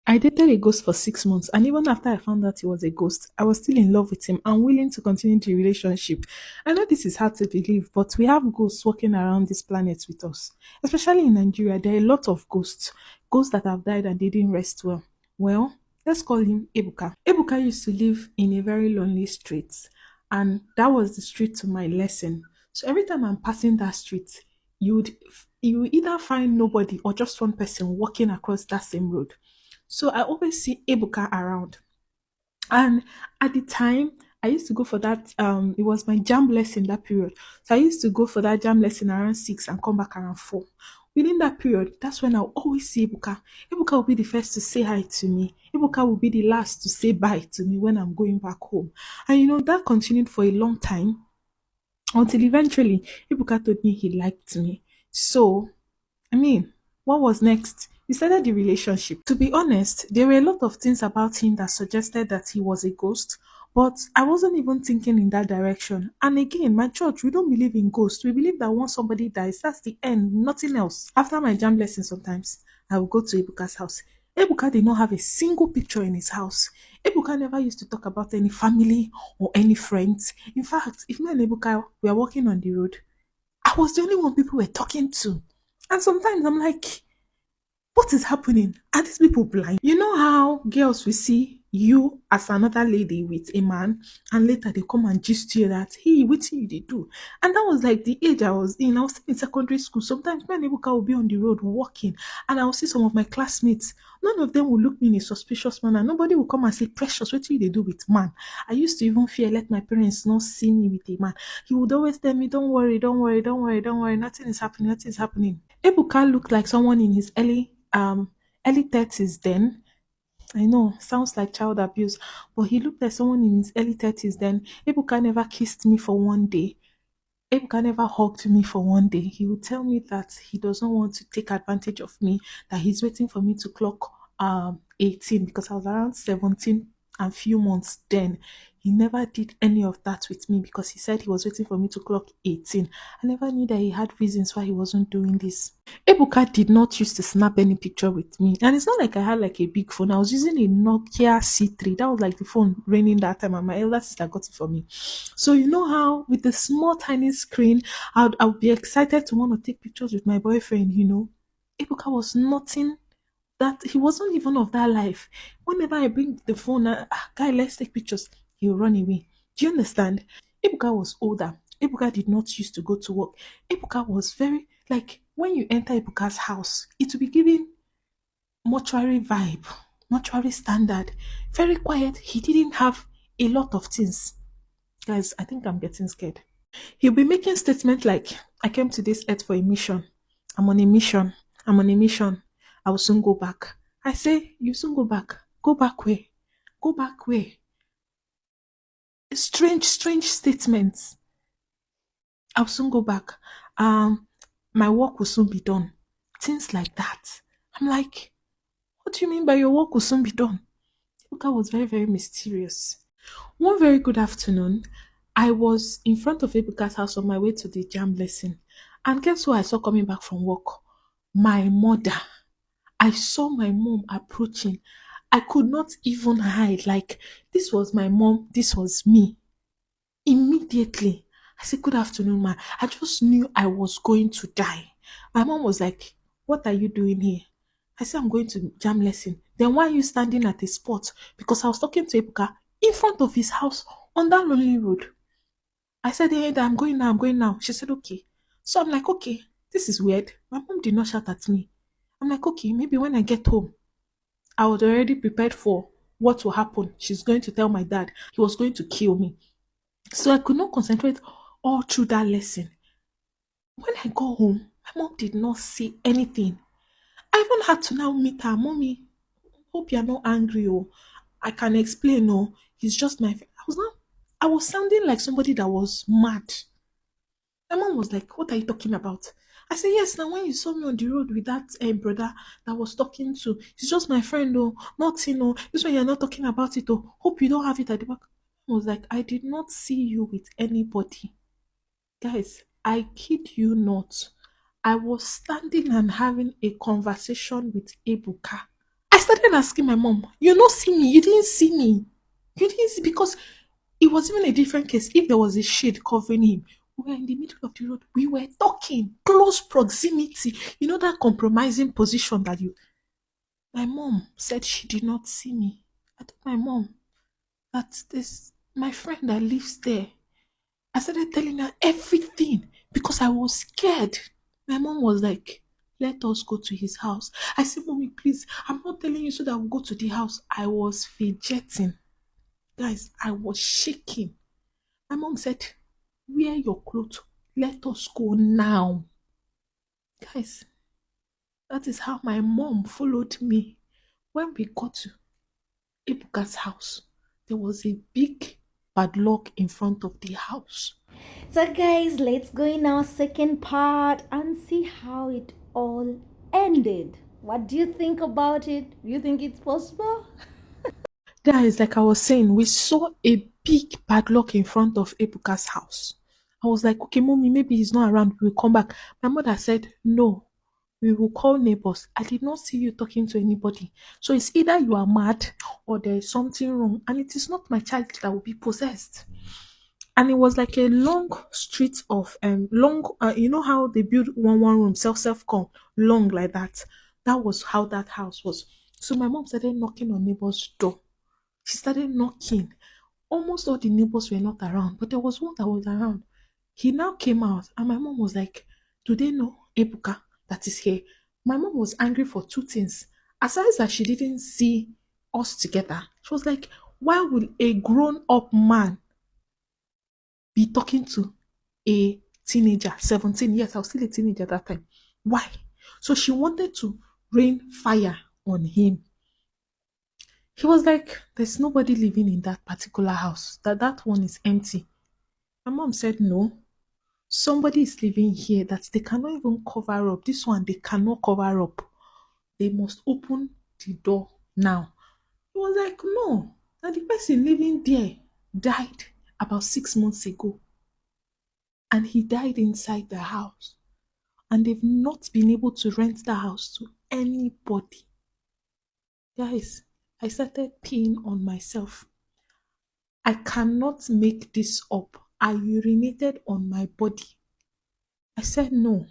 I dated a ghost for 6 months, and even after I found out he was a ghost, I was still in love with him and willing to continue the relationship. I know this is hard to believe, but we have ghosts walking around this planet with us. Especially in Nigeria, there are a lot of ghosts, ghosts that have died and they didn't rest well. Well, let's call him Ebuka. Ebuka used to live in a very lonely street, and that was the street to my lesson. So every time I'm passing that street, you'd you would either find nobody or just one person walking across that same road. So I always see Ebuka around. And at the time, I used to go for that. It was my jam lesson that period. So I used to go for that jam lesson around 6 and come back around 4. Within that period, that's when I'll always see Ebuka. Ebuka will be the first to say hi to me. Ebuka will be the last to say bye to me when I'm going back home. And that continued for a long time until eventually Ebuka told me he liked me. So I mean, what was next? We started the relationship. To be honest, there were a lot of things about him that suggested that he was a ghost, but I wasn't even thinking in that direction. And again, my church, we don't believe in ghosts. We believe that once somebody dies, that's the end, nothing else. After my jam lesson, sometimes I will go to Ebuka's house. Ebuka did not have a single picture in his house. Ebuka never used to talk about any family or any friends. In fact, if me and Ebuka were walking on the road, I was the only one people were talking to. And sometimes I'm like, what is happening? Are these people blind? You know how girls will see you as another lady with a man, and later they come and gist you that, hey, what you they do? And that was like the age I was in. I was still in secondary school. Sometimes my neighbor will be on the road walking, and I will see some of my classmates. None of them will look me in a suspicious manner. Nobody will come and say, Precious, what do they do with man? I used to even fear let my parents not see me with a man. He would always tell me, don't worry, don't worry, don't worry, don't worry. Nothing is happening, nothing is happening. Ebuka looked like someone in his early 30s then. I know, sounds like child abuse, but he looked like someone in his early 30s then. Ebuka never kissed me for one day. Ebuka never hugged me for one day. He would tell me that he doesn't want to take advantage of me, that he's waiting for me to clock 18 because I was around 17 and few months then. He never did any of that with me because he said he was waiting for me to clock 18. I never knew that he had reasons why he wasn't doing this. Ebuka did not used to snap any picture with me. And it's not like I had like a big phone. I was using a Nokia C3. That was like the phone raining that time, and my elder sister got it for me. So you know how with the small tiny screen, I'd be excited to want to take pictures with my boyfriend. Ebuka was nothing that he wasn't even of that life. Whenever I bring the phone, guy, let's take pictures, he'll run away. Do you understand? Ebuka was older. Ebuka did not used to go to work. Ebuka was very like when you enter Ebuka's house, it will be giving mortuary vibe, mortuary standard, very quiet. He didn't have a lot of things. Guys, I think I'm getting scared. He'll be making statements like, I came to this earth for a mission. I'm on a mission. I'm on a mission. I will soon go back. I say, you soon go back. Go back where? Go back where? Strange, strange statements. I'll soon go back. My work will soon be done. Things like that. I'm like, what do you mean by your work will soon be done? Luca was very, very mysterious. One very good afternoon, I was in front of Ebuka's house on my way to the jam lesson. And guess who I saw coming back from work? My mother. I saw my mom approaching. I could not even hide. Like, this was my mom, this was me. Immediately, I said, good afternoon, ma. I just knew I was going to die. My mom was like, what are you doing here? I said, I'm going to jam lesson. Then why are you standing at a spot? Because I was talking to Ebuka in front of his house on that lonely road. I said, hey, I'm going now, I'm going now. She said, okay. So I'm like, okay, this is weird. My mom did not shout at me. I'm like, okay, maybe when I get home, I was already prepared for what will happen. She's going to tell my dad he was going to kill me. So I could not concentrate all through that lesson. When I got home, my mom did not say anything. I even had to now meet her. Mommy, hope you're not angry. Oh, I can explain. Oh, he's just my friend. I was sounding like somebody that was mad. My mom was like, what are you talking about? I said, yes, now when you saw me on the road with that brother that was talking to, he's just my friend, oh, nothing, oh. This one you're not talking about it, oh. Hope you don't have it at the back. I was like, I did not see you with anybody. Guys, I kid you not. I was standing and having a conversation with Ebuka. I started asking my mom, you not see me, you didn't see me. You didn't see because it was even a different case. If there was a shade covering him, we were in the middle of the road. We were talking, close proximity. You know that compromising position that you. My mom said she did not see me. I told my mom that this my friend that lives there. I started telling her everything because I was scared. My mom was like, let us go to his house. I said, Mommy, please, I'm not telling you so that we'll go to the house. I was fidgeting. Guys, I was shaking. My mom said, wear your clothes. Let us go now. Guys, that is how my mom followed me. When we got to Ibuka's house, there was a big padlock in front of the house. So, guys, let's go in our second part and see how it all ended. What do you think about it? Do you think it's possible? Guys, like I was saying, we saw a big padlock in front of Ebuka's house. I was like, okay, mommy, maybe he's not around. We'll come back. My mother said, no, we will call neighbors. I did not see you talking to anybody. So it's either you are mad or there is something wrong. And it is not my child that will be possessed. And it was like a long street of long you know how they build one room self con long like that. That was how that house was. So my mom started knocking on neighbor's door. She started knocking. Almost all the neighbors were not around, but there was one that was around. He now came out, and my mom was like, do they know Ebuka that is here? My mom was angry for two things. Aside that she didn't see us together, she was like, why will a grown up man be talking to a teenager, 17 years? I was still a teenager that time. Why? So she wanted to rain fire on him. He was like, there's nobody living in that particular house. That one is empty. My mom said, no, somebody is living here that they cannot even cover up. This one, they cannot cover up. They must open the door now. He was like, no, that the person living there died about 6 months ago. And he died inside the house. And they've not been able to rent the house to anybody. Guys, I started peeing on myself. I cannot make this up. I urinated on my body. I said no.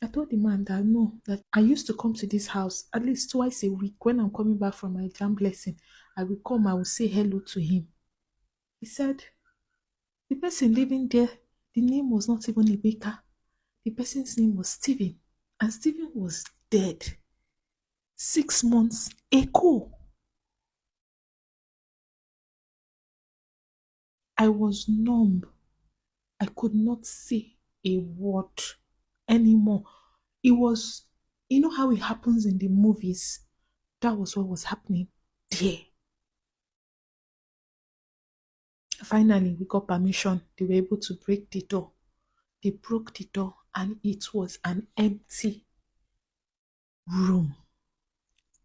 I told the man that no, that I used to come to this house at least twice a week when I'm coming back from my jam blessing. I will come, I will say hello to him. He said, the person living there, the name was not even Ibeka. The person's name was Stephen. And Stephen was dead 6 months ago. I was numb. I could not say a word anymore. It was, you know how it happens in the movies? That was what was happening there. Finally, we got permission. They were able to break the door. They broke the door and it was an empty room.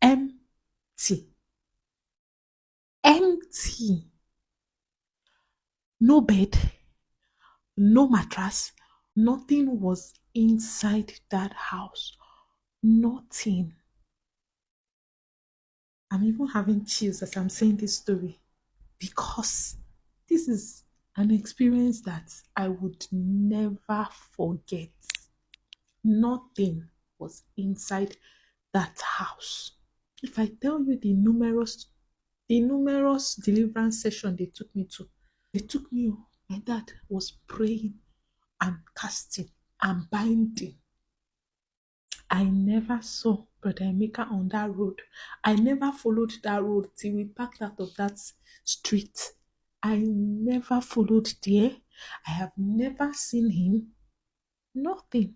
Empty. Empty. No bed, no mattress. Nothing was inside that house. Nothing. I'm even having chills as I'm saying this story because this is an experience that I would never forget. Nothing was inside that house. If I tell you the numerous deliverance session they took me to, they took me. My dad was praying and casting and binding. I never saw Brother Emeka on that road. I never followed that road till we packed out of that street. I never followed there. I have never seen him. Nothing.